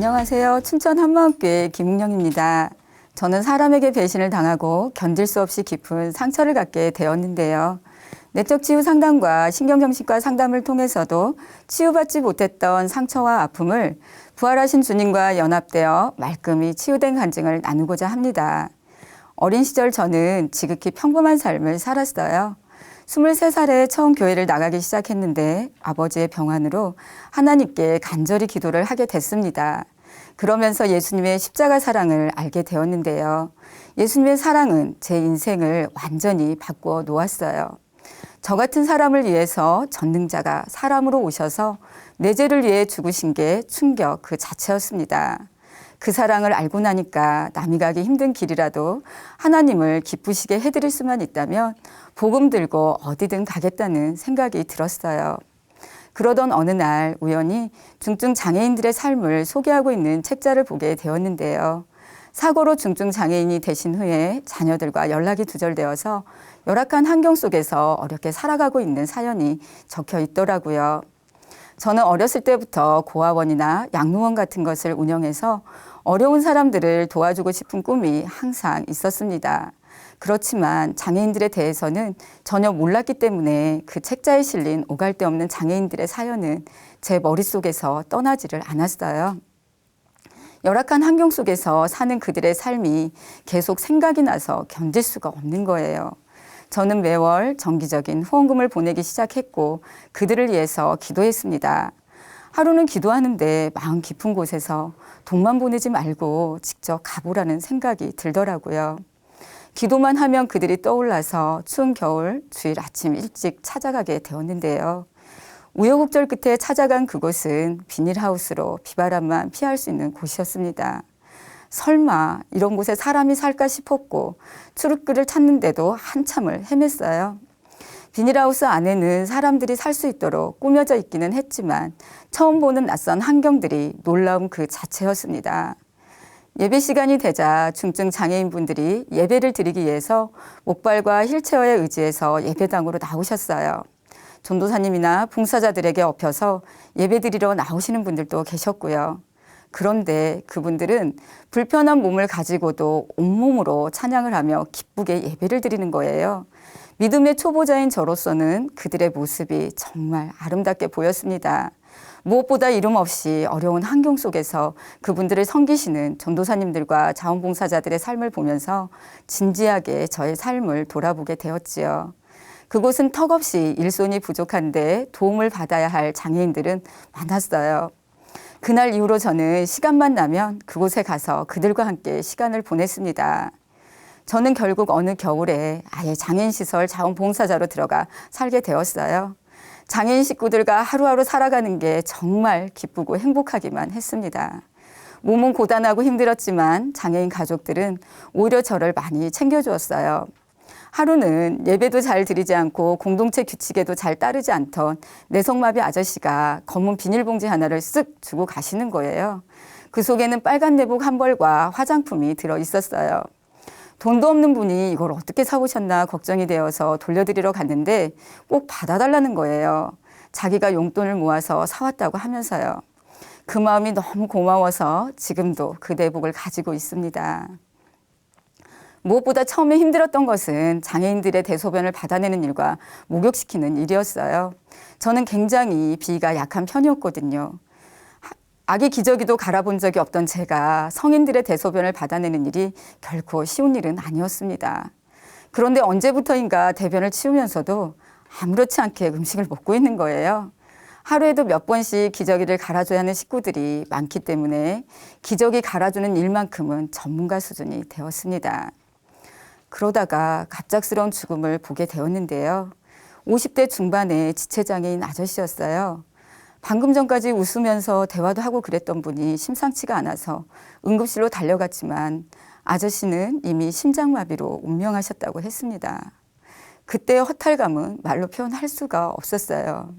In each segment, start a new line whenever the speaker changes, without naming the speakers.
안녕하세요. 춘천 한마음교회 김은영입니다. 저는 사람에게 배신을 당하고 견딜 수 없이 깊은 상처를 갖게 되었는데요. 내적 치유 상담과 신경정신과 상담을 통해서도 치유받지 못했던 상처와 아픔을 부활하신 주님과 연합되어 말끔히 치유된 간증을 나누고자 합니다. 어린 시절 저는 지극히 평범한 삶을 살았어요. 23살에 처음 교회를 나가기 시작했는데 아버지의 병환으로 하나님께 간절히 기도를 하게 됐습니다. 그러면서 예수님의 십자가 사랑을 알게 되었는데요. 예수님의 사랑은 제 인생을 완전히 바꾸어 놓았어요. 저 같은 사람을 위해서 전능자가 사람으로 오셔서 내 죄를 위해 죽으신 게 충격 그 자체였습니다. 그 사랑을 알고 나니까 남이 가기 힘든 길이라도 하나님을 기쁘시게 해드릴 수만 있다면 복음 들고 어디든 가겠다는 생각이 들었어요. 그러던 어느 날 우연히 중증 장애인들의 삶을 소개하고 있는 책자를 보게 되었는데요. 사고로 중증 장애인이 되신 후에 자녀들과 연락이 두절되어서 열악한 환경 속에서 어렵게 살아가고 있는 사연이 적혀 있더라고요. 저는 어렸을 때부터 고아원이나 양로원 같은 것을 운영해서 어려운 사람들을 도와주고 싶은 꿈이 항상 있었습니다. 그렇지만 장애인들에 대해서는 전혀 몰랐기 때문에 그 책자에 실린 오갈 데 없는 장애인들의 사연은 제 머릿속에서 떠나지를 않았어요. 열악한 환경 속에서 사는 그들의 삶이 계속 생각이 나서 견딜 수가 없는 거예요. 저는 매월 정기적인 후원금을 보내기 시작했고 그들을 위해서 기도했습니다. 하루는 기도하는데 마음 깊은 곳에서 돈만 보내지 말고 직접 가보라는 생각이 들더라고요. 기도만 하면 그들이 떠올라서 추운 겨울 주일 아침 일찍 찾아가게 되었는데요. 우여곡절 끝에 찾아간 그곳은 비닐하우스로 비바람만 피할 수 있는 곳이었습니다. 설마 이런 곳에 사람이 살까 싶었고 출입구를 찾는데도 한참을 헤맸어요. 비닐하우스 안에는 사람들이 살 수 있도록 꾸며져 있기는 했지만 처음 보는 낯선 환경들이 놀라움 그 자체였습니다. 예배 시간이 되자 중증 장애인분들이 예배를 드리기 위해서 목발과 휠체어에 의지해서 예배당으로 나오셨어요. 전도사님이나 봉사자들에게 엎혀서 예배 드리러 나오시는 분들도 계셨고요. 그런데 그분들은 불편한 몸을 가지고도 온몸으로 찬양을 하며 기쁘게 예배를 드리는 거예요. 믿음의 초보자인 저로서는 그들의 모습이 정말 아름답게 보였습니다. 무엇보다 이름 없이 어려운 환경 속에서 그분들을 섬기시는 전도사님들과 자원봉사자들의 삶을 보면서 진지하게 저의 삶을 돌아보게 되었지요. 그곳은 턱없이 일손이 부족한데 도움을 받아야 할 장애인들은 많았어요. 그날 이후로 저는 시간만 나면 그곳에 가서 그들과 함께 시간을 보냈습니다. 저는 결국 어느 겨울에 아예 장애인시설 자원봉사자로 들어가 살게 되었어요. 장애인 식구들과 하루하루 살아가는 게 정말 기쁘고 행복하기만 했습니다. 몸은 고단하고 힘들었지만 장애인 가족들은 오히려 저를 많이 챙겨주었어요. 하루는 예배도 잘 드리지 않고 공동체 규칙에도 잘 따르지 않던 내성마비 아저씨가 검은 비닐봉지 하나를 쓱 주고 가시는 거예요. 그 속에는 빨간 내복 한 벌과 화장품이 들어 있었어요. 돈도 없는 분이 이걸 어떻게 사오셨나 걱정이 되어서 돌려드리러 갔는데 꼭 받아달라는 거예요. 자기가 용돈을 모아서 사왔다고 하면서요. 그 마음이 너무 고마워서 지금도 그 내복을 가지고 있습니다. 무엇보다 처음에 힘들었던 것은 장애인들의 대소변을 받아내는 일과 목욕시키는 일이었어요. 저는 굉장히 비위가 약한 편이었거든요. 아기 기저귀도 갈아본 적이 없던 제가 성인들의 대소변을 받아내는 일이 결코 쉬운 일은 아니었습니다. 그런데 언제부터인가 대변을 치우면서도 아무렇지 않게 음식을 먹고 있는 거예요. 하루에도 몇 번씩 기저귀를 갈아줘야 하는 식구들이 많기 때문에 기저귀 갈아주는 일만큼은 전문가 수준이 되었습니다. 그러다가 갑작스러운 죽음을 보게 되었는데요. 50대 중반의 지체장애인 아저씨였어요. 방금 전까지 웃으면서 대화도 하고 그랬던 분이 심상치가 않아서 응급실로 달려갔지만 아저씨는 이미 심장마비로 운명하셨다고 했습니다. 그때의 허탈감은 말로 표현할 수가 없었어요.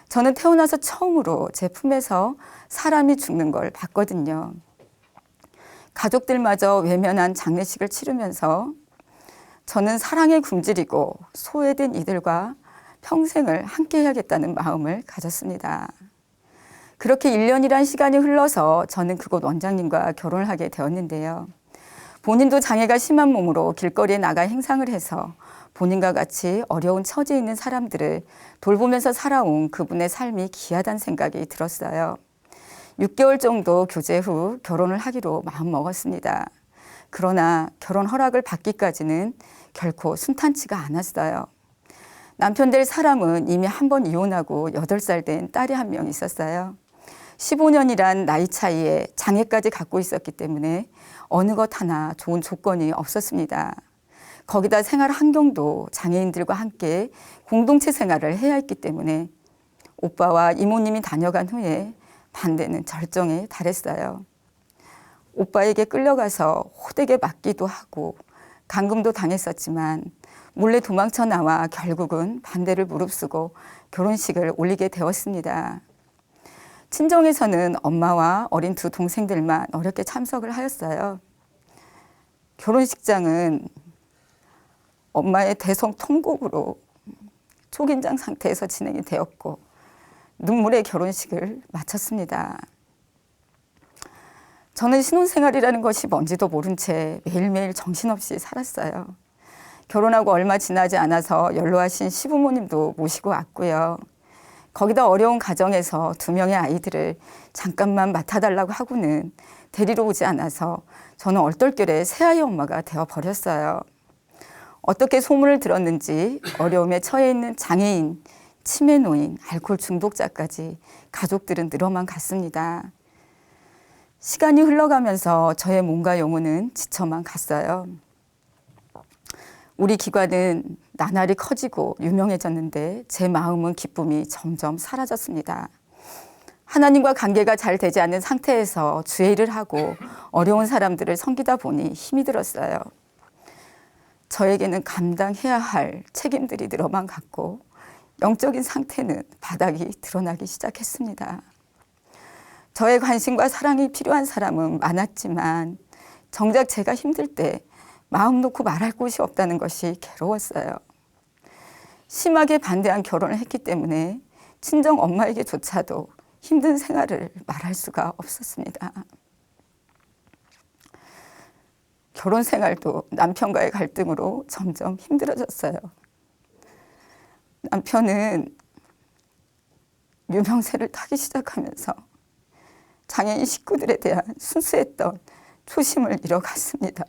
저는 태어나서 처음으로 제 품에서 사람이 죽는 걸 봤거든요. 가족들마저 외면한 장례식을 치르면서 저는 사랑에 굶주리고 소외된 이들과 평생을 함께 해야겠다는 마음을 가졌습니다. 그렇게 1년이란 시간이 흘러서 저는 그곳 원장님과 결혼을 하게 되었는데요. 본인도 장애가 심한 몸으로 길거리에 나가 행상을 해서 본인과 같이 어려운 처지에 있는 사람들을 돌보면서 살아온 그분의 삶이 귀하다는 생각이 들었어요. 6개월 정도 교제 후 결혼을 하기로 마음먹었습니다. 그러나 결혼 허락을 받기까지는 결코 순탄치가 않았어요. 남편 될 사람은 이미 한 번 이혼하고 8살 된 딸이 한 명 있었어요. 15년이란 나이 차이에 장애까지 갖고 있었기 때문에 어느 것 하나 좋은 조건이 없었습니다. 거기다 생활 환경도 장애인들과 함께 공동체 생활을 해야 했기 때문에 오빠와 이모님이 다녀간 후에 반대는 절정에 달했어요. 오빠에게 끌려가서 호되게 맞기도 하고 감금도 당했었지만 몰래 도망쳐 나와 결국은 반대를 무릅쓰고 결혼식을 올리게 되었습니다. 친정에서는 엄마와 어린 두 동생들만 어렵게 참석을 하였어요. 결혼식장은 엄마의 대성 통곡으로 초긴장 상태에서 진행이 되었고 눈물의 결혼식을 마쳤습니다. 저는 신혼생활이라는 것이 뭔지도 모른 채 매일매일 정신없이 살았어요. 결혼하고 얼마 지나지 않아서 연로하신 시부모님도 모시고 왔고요. 거기다 어려운 가정에서 2명의 아이들을 잠깐만 맡아달라고 하고는 데리러 오지 않아서 저는 얼떨결에 새아이 엄마가 되어버렸어요. 어떻게 소문을 들었는지 어려움에 처해 있는 장애인, 치매 노인, 알코올 중독자까지 가족들은 늘어만 갔습니다. 시간이 흘러가면서 저의 몸과 영혼은 지쳐만 갔어요. 우리 기관은 나날이 커지고 유명해졌는데 제 마음은 기쁨이 점점 사라졌습니다. 하나님과 관계가 잘 되지 않는 상태에서 주의 일을 하고 어려운 사람들을 섬기다 보니 힘이 들었어요. 저에게는 감당해야 할 책임들이 늘어만 갔고 영적인 상태는 바닥이 드러나기 시작했습니다. 저의 관심과 사랑이 필요한 사람은 많았지만 정작 제가 힘들 때 마음 놓고 말할 곳이 없다는 것이 괴로웠어요. 심하게 반대한 결혼을 했기 때문에 친정 엄마에게조차도 힘든 생활을 말할 수가 없었습니다. 결혼 생활도 남편과의 갈등으로 점점 힘들어졌어요. 남편은 유명세를 타기 시작하면서 장애인 식구들에 대한 순수했던 초심을 잃어갔습니다.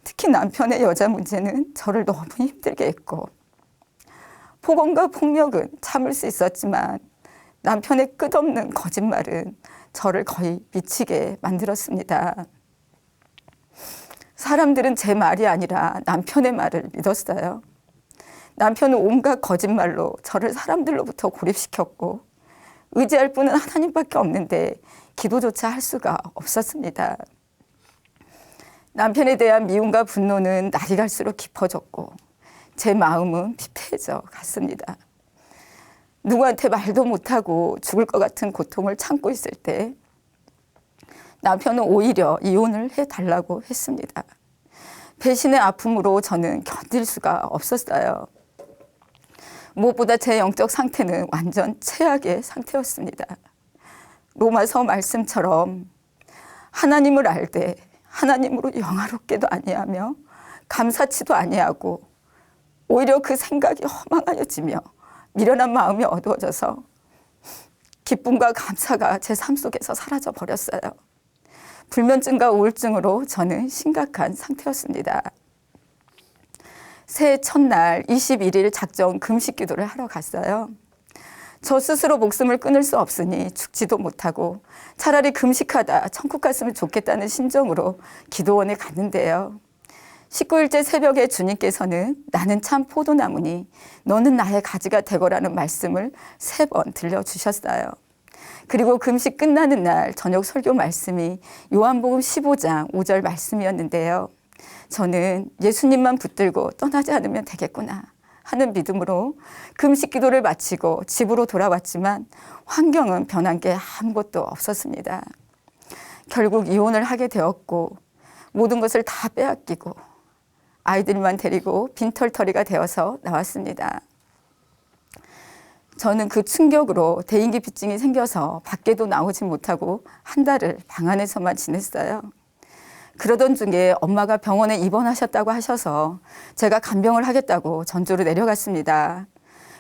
특히 남편의 여자 문제는 저를 너무 힘들게 했고 폭언과 폭력은 참을 수 있었지만 남편의 끝없는 거짓말은 저를 거의 미치게 만들었습니다. 사람들은 제 말이 아니라 남편의 말을 믿었어요. 남편은 온갖 거짓말로 저를 사람들로부터 고립시켰고 의지할 분은 하나님밖에 없는데 기도조차 할 수가 없었습니다. 남편에 대한 미움과 분노는 날이 갈수록 깊어졌고 제 마음은 피폐해져 갔습니다. 누구한테 말도 못하고 죽을 것 같은 고통을 참고 있을 때 남편은 오히려 이혼을 해달라고 했습니다. 배신의 아픔으로 저는 견딜 수가 없었어요. 무엇보다 제 영적 상태는 완전 최악의 상태였습니다. 로마서 말씀처럼 하나님을 알되 하나님으로 영화롭게도 아니하며 감사치도 아니하고 오히려 그 생각이 허망하여지며 미련한 마음이 어두워져서 기쁨과 감사가 제 삶 속에서 사라져 버렸어요. 불면증과 우울증으로 저는 심각한 상태였습니다. 새해 첫날 21일 작정 금식 기도를 하러 갔어요. 저 스스로 목숨을 끊을 수 없으니 죽지도 못하고 차라리 금식하다 천국 갔으면 좋겠다는 심정으로 기도원에 갔는데요. 19일째 새벽에 주님께서는 나는 참 포도나무니 너는 나의 가지가 되거라는 말씀을 3번 들려주셨어요. 그리고 금식 끝나는 날 저녁 설교 말씀이 요한복음 15장 5절 말씀이었는데요. 저는 예수님만 붙들고 떠나지 않으면 되겠구나 하는 믿음으로 금식 기도를 마치고 집으로 돌아왔지만 환경은 변한 게 아무것도 없었습니다. 결국 이혼을 하게 되었고 모든 것을 다 빼앗기고 아이들만 데리고 빈털터리가 되어서 나왔습니다. 저는 그 충격으로 대인기피증이 생겨서 밖에도 나오지 못하고 한 달을 방 안에서만 지냈어요. 그러던 중에 엄마가 병원에 입원하셨다고 하셔서 제가 간병을 하겠다고 전주로 내려갔습니다.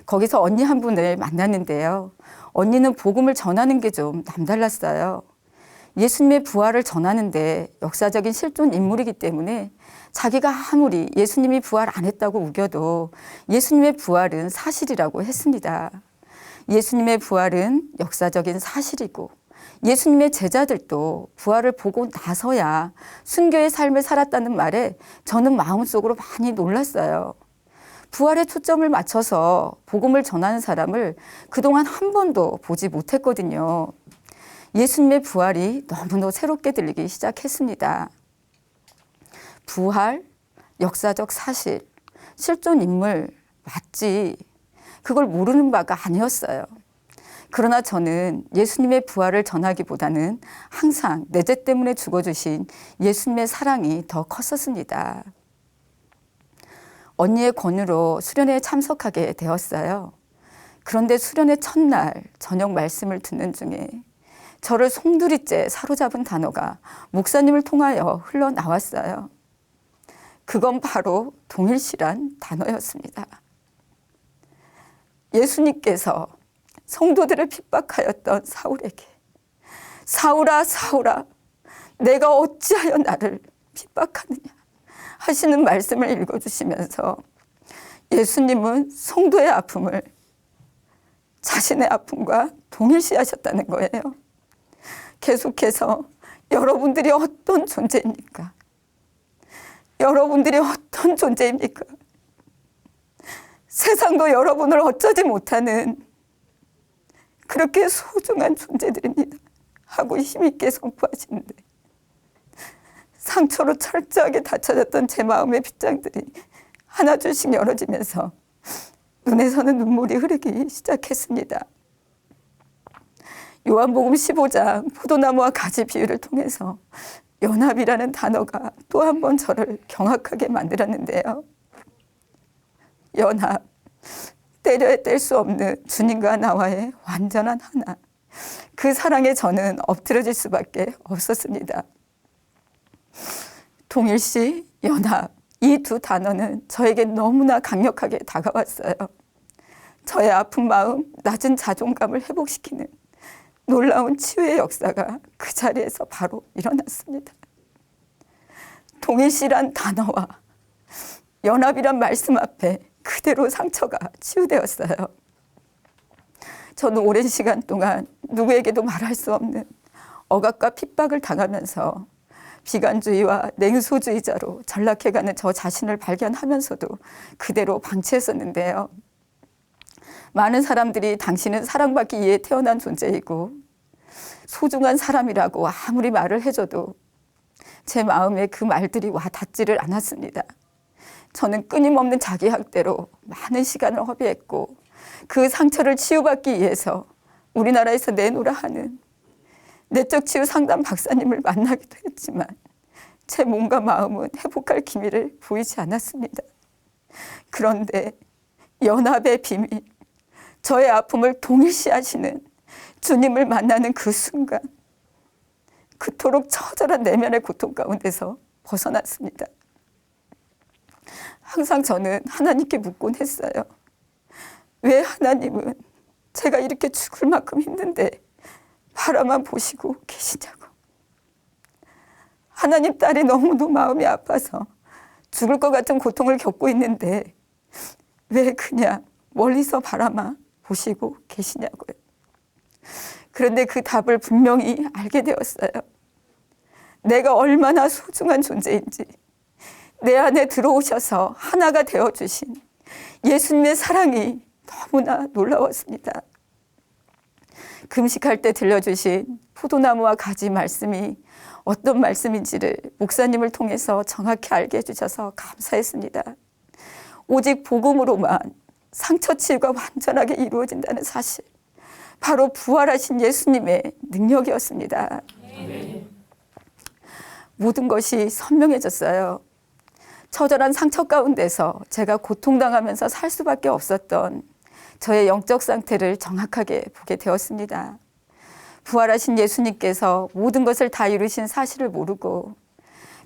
거기서 언니 한 분을 만났는데요. 언니는 복음을 전하는 게 좀 남달랐어요. 예수님의 부활을 전하는데 역사적인 실존 인물이기 때문에 자기가 아무리 예수님이 부활 안 했다고 우겨도 예수님의 부활은 사실이라고 했습니다. 예수님의 부활은 역사적인 사실이고 예수님의 제자들도 부활을 보고 나서야 순교의 삶을 살았다는 말에 저는 마음속으로 많이 놀랐어요. 부활에 초점을 맞춰서 복음을 전하는 사람을 그동안 한 번도 보지 못했거든요. 예수님의 부활이 너무도 새롭게 들리기 시작했습니다. 부활, 역사적 사실, 실존 인물 맞지. 그걸 모르는 바가 아니었어요. 그러나 저는 예수님의 부활을 전하기보다는 항상 내 죄 때문에 죽어주신 예수님의 사랑이 더 컸었습니다. 언니의 권유로 수련회에 참석하게 되었어요. 그런데 수련회 첫날 저녁 말씀을 듣는 중에 저를 송두리째 사로잡은 단어가 목사님을 통하여 흘러나왔어요. 그건 바로 동일시란 단어였습니다. 예수님께서 성도들을 핍박하였던 사울에게 사울아 사울아 내가 어찌하여 나를 핍박하느냐 하시는 말씀을 읽어주시면서 예수님은 성도의 아픔을 자신의 아픔과 동일시하셨다는 거예요. 계속해서 여러분들이 어떤 존재입니까? 여러분들이 어떤 존재입니까? 세상도 여러분을 어쩌지 못하는 그렇게 소중한 존재들입니다 하고 힘있게 선포하시는데 상처로 철저하게 닫혀졌던 제 마음의 빗장들이 하나둘씩 열어지면서 눈에서는 눈물이 흐르기 시작했습니다. 요한복음 15장 포도나무와 가지 비유를 통해서 연합이라는 단어가 또 한 번 저를 경악하게 만들었는데요. 연합, 때려야 뗄 수 없는 주님과 나와의 완전한 하나. 그 사랑에 저는 엎드려질 수밖에 없었습니다. 동일시, 연합, 이 두 단어는 저에게 너무나 강력하게 다가왔어요. 저의 아픈 마음, 낮은 자존감을 회복시키는 놀라운 치유의 역사가 그 자리에서 바로 일어났습니다. 동일시란 단어와 연합이란 말씀 앞에 그대로 상처가 치유되었어요. 저는 오랜 시간 동안 누구에게도 말할 수 없는 억압과 핍박을 당하면서 비관주의와 냉소주의자로 전락해가는 저 자신을 발견하면서도 그대로 방치했었는데요. 많은 사람들이 당신은 사랑받기 위해 태어난 존재이고 소중한 사람이라고 아무리 말을 해줘도 제 마음에 그 말들이 와 닿지를 않았습니다. 저는 끊임없는 자기 학대로 많은 시간을 허비했고 그 상처를 치유받기 위해서 우리나라에서 내노라 하는 내적 치유 상담 박사님을 만나기도 했지만 제 몸과 마음은 회복할 기미를 보이지 않았습니다. 그런데 연합의 비밀, 저의 아픔을 동일시하시는 주님을 만나는 그 순간 그토록 처절한 내면의 고통 가운데서 벗어났습니다. 항상 저는 하나님께 묻곤 했어요. 왜 하나님은 제가 이렇게 죽을 만큼 힘든데 바라만 보시고 계시냐고. 하나님 딸이 너무도 마음이 아파서 죽을 것 같은 고통을 겪고 있는데 왜 그냥 멀리서 바라만 보시고 계시냐고요. 그런데 그 답을 분명히 알게 되었어요. 내가 얼마나 소중한 존재인지 내 안에 들어오셔서 하나가 되어주신 예수님의 사랑이 너무나 놀라웠습니다. 금식할 때 들려주신 포도나무와 가지 말씀이 어떤 말씀인지를 목사님을 통해서 정확히 알게 해주셔서 감사했습니다. 오직 복음으로만 상처 치유가 완전하게 이루어진다는 사실, 바로 부활하신 예수님의 능력이었습니다. 모든 것이 선명해졌어요. 처절한 상처 가운데서 제가 고통당하면서 살 수밖에 없었던 저의 영적 상태를 정확하게 보게 되었습니다. 부활하신 예수님께서 모든 것을 다 이루신 사실을 모르고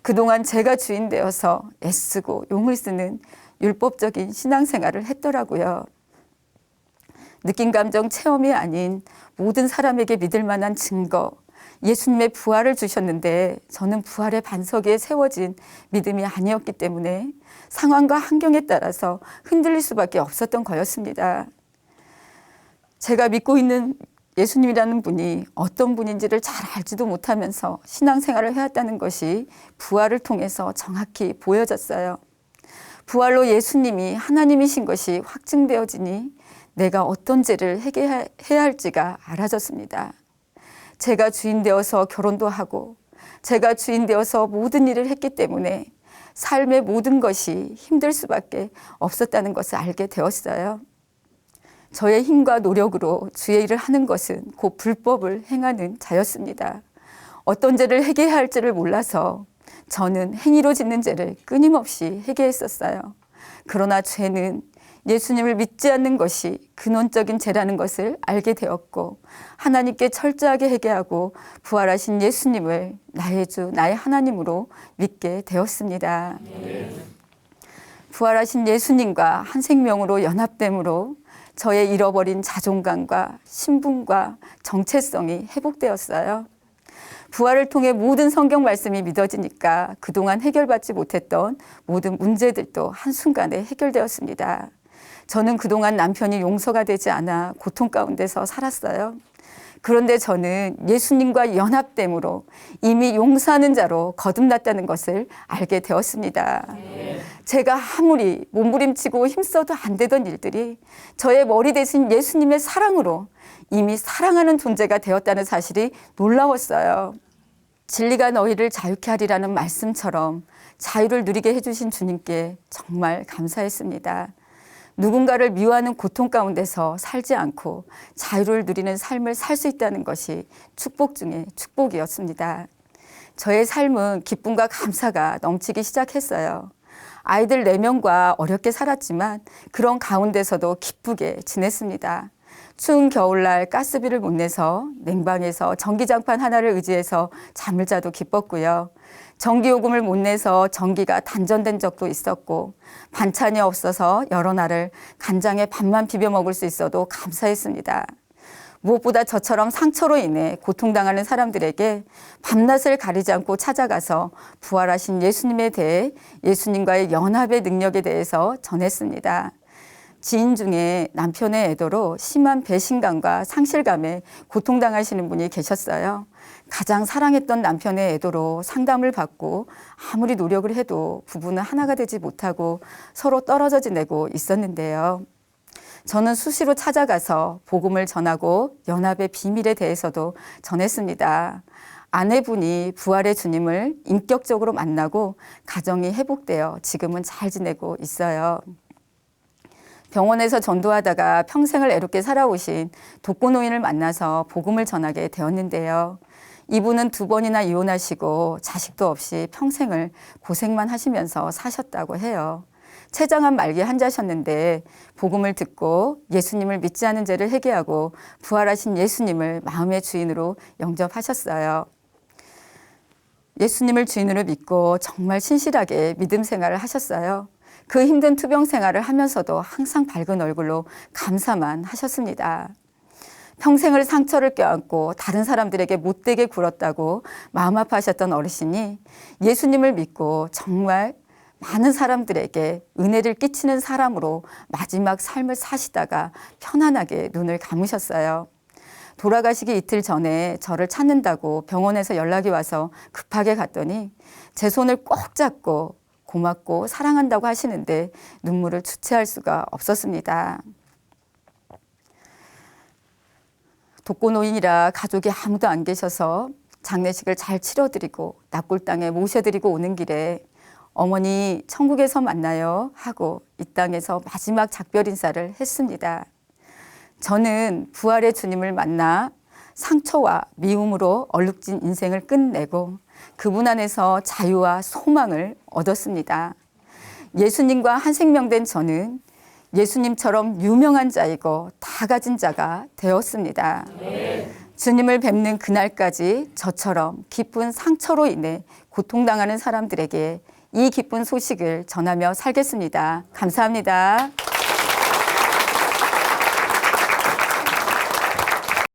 그동안 제가 주인 되어서 애쓰고 용을 쓰는 율법적인 신앙생활을 했더라고요. 느낌, 감정, 체험이 아닌 모든 사람에게 믿을 만한 증거, 예수님의 부활을 주셨는데 저는 부활의 반석 위에 세워진 믿음이 아니었기 때문에 상황과 환경에 따라서 흔들릴 수밖에 없었던 거였습니다. 제가 믿고 있는 예수님이라는 분이 어떤 분인지를 잘 알지도 못하면서 신앙생활을 해왔다는 것이 부활을 통해서 정확히 보여졌어요. 부활로 예수님이 하나님이신 것이 확증되어지니 내가 어떤 죄를 해결해야 할지가 알아졌습니다. 제가 주인 되어서 결혼도 하고 제가 주인 되어서 모든 일을 했기 때문에 삶의 모든 것이 힘들 수밖에 없었다는 것을 알게 되었어요. 저의 힘과 노력으로 주의 일을 하는 것은 곧 불법을 행하는 자였습니다. 어떤 죄를 회개해야 할지를 몰라서 저는 행위로 짓는 죄를 끊임없이 회개했었어요. 그러나 죄는 예수님을 믿지 않는 것이 근원적인 죄라는 것을 알게 되었고 하나님께 철저하게 회개하고 부활하신 예수님을 나의 주, 나의 하나님으로 믿게 되었습니다. 부활하신 예수님과 한 생명으로 연합됨으로 저의 잃어버린 자존감과 신분과 정체성이 회복되었어요. 부활을 통해 모든 성경 말씀이 믿어지니까 그동안 해결받지 못했던 모든 문제들도 한순간에 해결되었습니다. 저는 그동안 남편이 용서가 되지 않아 고통 가운데서 살았어요. 그런데 저는 예수님과 연합됨으로 이미 용서하는 자로 거듭났다는 것을 알게 되었습니다. 제가 아무리 몸부림치고 힘써도 안 되던 일들이 저의 머리 대신 예수님의 사랑으로 이미 사랑하는 존재가 되었다는 사실이 놀라웠어요. 진리가 너희를 자유케 하리라는 말씀처럼 자유를 누리게 해주신 주님께 정말 감사했습니다. 누군가를 미워하는 고통 가운데서 살지 않고 자유를 누리는 삶을 살 수 있다는 것이 축복 중에 축복이었습니다. 저의 삶은 기쁨과 감사가 넘치기 시작했어요. 아이들 4명과 어렵게 살았지만 그런 가운데서도 기쁘게 지냈습니다. 추운 겨울날 가스비를 못 내서 냉방에서 전기장판 하나를 의지해서 잠을 자도 기뻤고요. 전기요금을 못 내서 전기가 단전된 적도 있었고 반찬이 없어서 여러 날을 간장에 밥만 비벼 먹을 수 있어도 감사했습니다. 무엇보다 저처럼 상처로 인해 고통당하는 사람들에게 밤낮을 가리지 않고 찾아가서 부활하신 예수님에 대해 예수님과의 연합의 능력에 대해서 전했습니다. 지인 중에 남편의 애도로 심한 배신감과 상실감에 고통당하시는 분이 계셨어요. 가장 사랑했던 남편의 애도로 상담을 받고 아무리 노력을 해도 부부는 하나가 되지 못하고 서로 떨어져 지내고 있었는데요. 저는 수시로 찾아가서 복음을 전하고 연합의 비밀에 대해서도 전했습니다. 아내분이 부활의 주님을 인격적으로 만나고 가정이 회복되어 지금은 잘 지내고 있어요. 병원에서 전도하다가 평생을 애롭게 살아오신 독거노인을 만나서 복음을 전하게 되었는데요. 이분은 2번이나 이혼하시고 자식도 없이 평생을 고생만 하시면서 사셨다고 해요. 췌장암 말기 환자셨는데 복음을 듣고 예수님을 믿지 않은 죄를 회개하고 부활하신 예수님을 마음의 주인으로 영접하셨어요. 예수님을 주인으로 믿고 정말 신실하게 믿음 생활을 하셨어요. 그 힘든 투병 생활을 하면서도 항상 밝은 얼굴로 감사만 하셨습니다. 평생을 상처를 껴안고 다른 사람들에게 못되게 굴었다고 마음 아파하셨던 어르신이 예수님을 믿고 정말 많은 사람들에게 은혜를 끼치는 사람으로 마지막 삶을 사시다가 편안하게 눈을 감으셨어요. 돌아가시기 이틀 전에 저를 찾는다고 병원에서 연락이 와서 급하게 갔더니 제 손을 꼭 잡고 고맙고 사랑한다고 하시는데 눈물을 주체할 수가 없었습니다. 독거노인이라 가족이 아무도 안 계셔서 장례식을 잘 치러드리고 납골당에 모셔드리고 오는 길에 어머니 천국에서 만나요 하고 이 땅에서 마지막 작별 인사를 했습니다. 저는 부활의 주님을 만나 상처와 미움으로 얼룩진 인생을 끝내고 그분 안에서 자유와 소망을 얻었습니다. 예수님과 한 생명된 저는 예수님처럼 유명한 자이고 다 가진 자가 되었습니다. 주님을 뵙는 그날까지 저처럼 깊은 상처로 인해 고통당하는 사람들에게 이 기쁜 소식을 전하며 살겠습니다. 감사합니다.